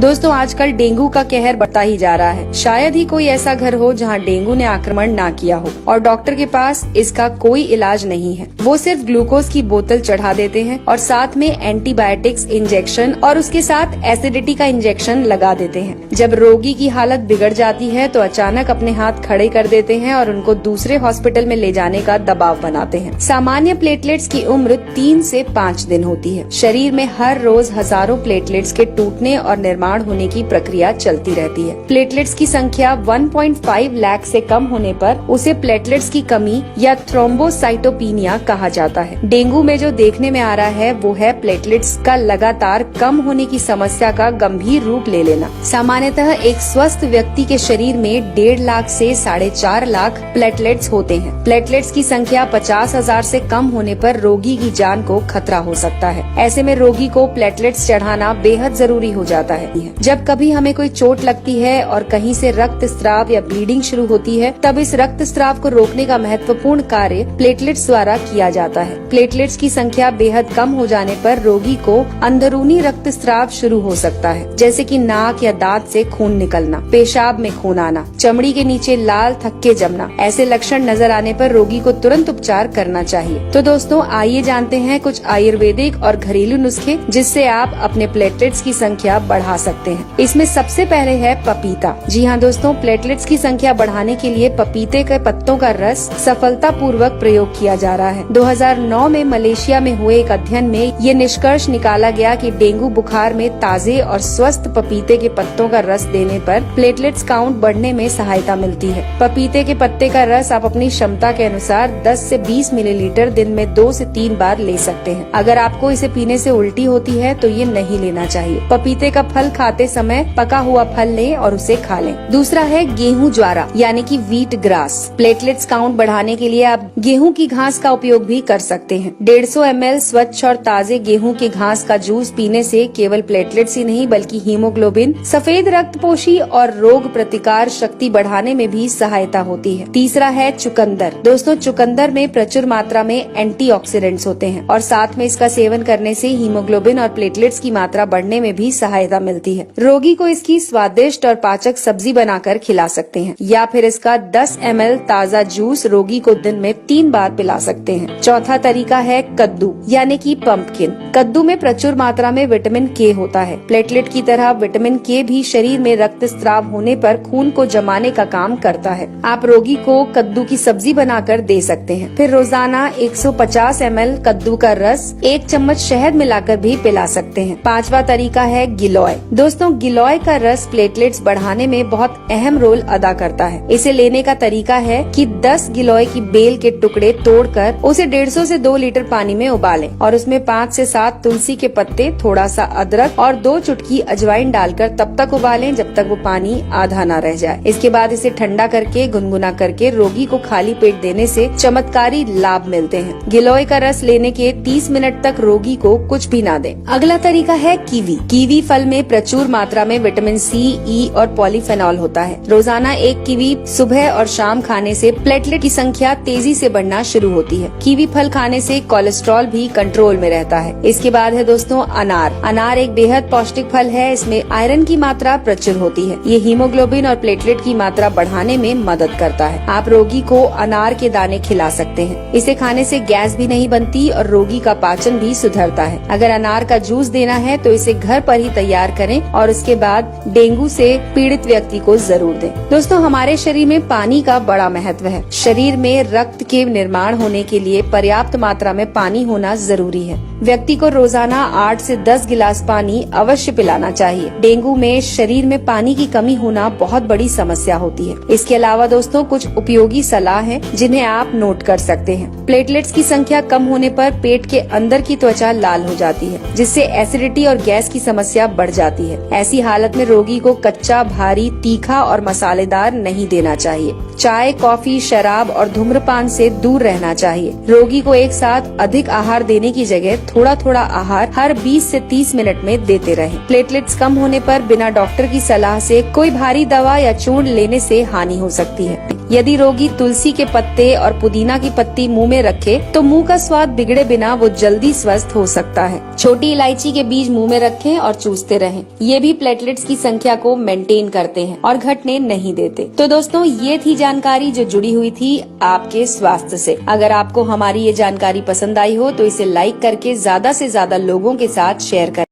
दोस्तों आजकल डेंगू का कहर बढ़ता ही जा रहा है। शायद ही कोई ऐसा घर हो जहां डेंगू ने आक्रमण ना किया हो और डॉक्टर के पास इसका कोई इलाज नहीं है। वो सिर्फ ग्लूकोज की बोतल चढ़ा देते हैं और साथ में एंटीबायोटिक्स इंजेक्शन और उसके साथ एसिडिटी का इंजेक्शन लगा देते हैं। जब रोगी की हालत बिगड़ जाती है तो अचानक अपने हाथ खड़े कर देते हैं और उनको दूसरे हॉस्पिटल में ले जाने का दबाव बनाते हैं। सामान्य प्लेटलेट्स की उम्र 3 से 5 दिन होती है। शरीर में हर रोज हजारों प्लेटलेट्स के टूटने और निर्माण होने की प्रक्रिया चलती रहती है। प्लेटलेट्स की संख्या 1.5 लाख से कम होने पर उसे प्लेटलेट्स की कमी या थ्रोम्बोसाइटोपिनिया कहा जाता है। डेंगू में जो देखने में आ रहा है वो है प्लेटलेट्स का लगातार कम होने की समस्या का गंभीर रूप ले लेना। सामान्यतः एक स्वस्थ व्यक्ति के शरीर में 1.5 लाख से 4.5 लाख प्लेटलेट्स होते हैं। प्लेटलेट्स की संख्या 50,000 से कम होने पर रोगी की जान को खतरा हो सकता है। ऐसे में रोगी को प्लेटलेट्स चढ़ाना बेहद जरूरी हो जाता है। जब कभी हमें कोई चोट लगती है और कहीं से रक्त स्राव या ब्लीडिंग शुरू होती है तब इस रक्त स्राव को रोकने का महत्वपूर्ण कार्य प्लेटलेट्स द्वारा किया जाता है। प्लेटलेट्स की संख्या बेहद कम हो जाने पर रोगी को अंदरूनी रक्त स्राव शुरू हो सकता है, जैसे कि नाक या दांत से खून निकलना, पेशाब में खून आना, चमड़ी के नीचे लाल थक्के जमना। ऐसे लक्षण नजर आने पर रोगी को तुरंत उपचार करना चाहिए। तो दोस्तों आइए जानते हैं कुछ आयुर्वेदिक और घरेलू नुस्खे जिससे आप अपने प्लेटलेट्स की संख्या बढ़ा सकते हैं। इसमें सबसे पहले है पपीता। जी हाँ दोस्तों, प्लेटलेट्स की संख्या बढ़ाने के लिए पपीते के पत्तों का रस सफलतापूर्वक प्रयोग किया जा रहा है। 2009 में मलेशिया में हुए एक अध्ययन में ये निष्कर्ष निकाला गया कि डेंगू बुखार में ताजे और स्वस्थ पपीते के पत्तों का रस देने पर प्लेटलेट्स काउंट बढ़ने में सहायता मिलती है। पपीते के पत्ते का रस आप अपनी क्षमता के अनुसार 10 से 20 मिलीलीटर दिन में 2 से 3 बार ले सकते हैं। अगर आपको इसे पीने से उल्टी होती है तो ये नहीं लेना चाहिए। पपीते का फल खाते समय पका हुआ फल लें और उसे खा लें। दूसरा है गेहूं ज्वारा यानी कि व्हीट ग्रास। प्लेटलेट्स काउंट बढ़ाने के लिए आप गेहूं की घास का उपयोग भी कर सकते हैं। 150 ml स्वच्छ और ताजे गेहूं की घास का जूस पीने से केवल प्लेटलेट्स ही नहीं बल्कि हीमोग्लोबिन, सफेद रक्तपोशी और रोग प्रतिकार शक्ति बढ़ाने में भी सहायता होती है। तीसरा है चुकंदर। दोस्तों चुकंदर में प्रचुर मात्रा में एंटीऑक्सीडेंट्स होते हैं और साथ में इसका सेवन करने से हीमोग्लोबिन और प्लेटलेट्स की मात्रा बढ़ने में भी सहायता मिलती है। रोगी को इसकी स्वादिष्ट और पाचक सब्जी बनाकर खिला सकते हैं या फिर इसका 10 ml ताजा जूस रोगी को दिन में 3 बार पिला सकते हैं। चौथा तरीका है कद्दू यानी कि पंपकिन। कद्दू में प्रचुर मात्रा में विटामिन के होता है। प्लेटलेट की तरह विटामिन के भी शरीर में रक्त स्राव होने पर खून को जमाने का काम करता है। आप रोगी को कद्दू की सब्जी बनाकर दे सकते हैं। फिर रोजाना 150 ml कद्दू का रस 1 चम्मच शहद मिलाकर भी पिला सकते हैं। पांचवा तरीका है गिलोय। दोस्तों गिलोय का रस प्लेटलेट्स बढ़ाने में बहुत अहम रोल अदा करता है। इसे लेने का तरीका है कि 10 गिलोय की बेल के टुकड़े तोड़कर उसे 150 से 2 लीटर पानी में उबालें और उसमें 5 से 7 तुलसी के पत्ते, थोड़ा सा अदरक और 2 चुटकी अजवाइन डालकर तब तक उबालें जब तक वो पानी आधा न रह जाए। इसके बाद इसे ठंडा करके गुनगुना करके रोगी को खाली पेट देने से चमत्कारी लाभ मिलते हैं। गिलोय का रस लेने के 30 मिनट तक रोगी को कुछ भी ना दें। अगला तरीका है कीवी। कीवी फल में प्रचुर मात्रा में विटामिन सी, ई और पॉलीफेनॉल होता है। रोजाना 1 कीवी सुबह और शाम खाने से प्लेटलेट की संख्या तेजी से बढ़ना शुरू होती है। कीवी फल खाने से कोलेस्ट्रॉल भी कंट्रोल में रहता है। इसके बाद है दोस्तों अनार। अनार एक बेहद पौष्टिक फल है। इसमें आयरन की मात्रा प्रचुर होती है। ये हीमोग्लोबिन और प्लेटलेट की मात्रा बढ़ाने में मदद करता है। आप रोगी को अनार के दाने खिला सकते हैं। इसे खाने से गैस भी नहीं बनती और रोगी का पाचन भी सुधरता है। अगर अनार का जूस देना है तो इसे घर पर ही तैयार करें और उसके बाद डेंगू से पीड़ित व्यक्ति को जरूर दें। दोस्तों हमारे शरीर में पानी का बड़ा महत्व है। शरीर में रक्त के निर्माण होने के लिए पर्याप्त मात्रा में पानी होना जरूरी है। व्यक्ति को रोजाना 8 से 10 गिलास पानी अवश्य पिलाना चाहिए। डेंगू में शरीर में पानी की कमी होना बहुत बड़ी समस्या होती है। इसके अलावा दोस्तों कुछ उपयोगी सलाह है जिन्हें आप नोट कर सकते हैं। प्लेटलेट्स की संख्या कम होने पर पेट के अंदर की त्वचा लाल हो जाती है जिससे एसिडिटी और गैस की समस्या बढ़ जाती है। ऐसी हालत में रोगी को कच्चा, भारी, तीखा और मसालेदार नहीं देना चाहिए। चाय, कॉफी, शराब और धूम्रपान से दूर रहना चाहिए। रोगी को एक साथ अधिक आहार देने की जगह थोड़ा थोड़ा आहार हर 20 से 30 मिनट में देते रहें। प्लेटलेट्स कम होने पर बिना डॉक्टर की सलाह से कोई भारी दवा या चूर्ण लेने से हानि हो सकती है। यदि रोगी तुलसी के पत्ते और पुदीना की पत्ती मुंह में रखे तो मुंह का स्वाद बिगड़े बिना वो जल्दी स्वस्थ हो सकता है। छोटी इलायची के बीज मुंह में रखें और चूसते रहें। हैं। ये भी प्लेटलेट्स की संख्या को मेंटेन करते हैं और घटने नहीं देते। तो दोस्तों, ये थी जानकारी जो जुड़ी हुई थी आपके स्वास्थ्य से। अगर आपको हमारी ये जानकारी पसंद आई हो तो इसे लाइक करके ज्यादा से ज्यादा लोगों के साथ शेयर करें।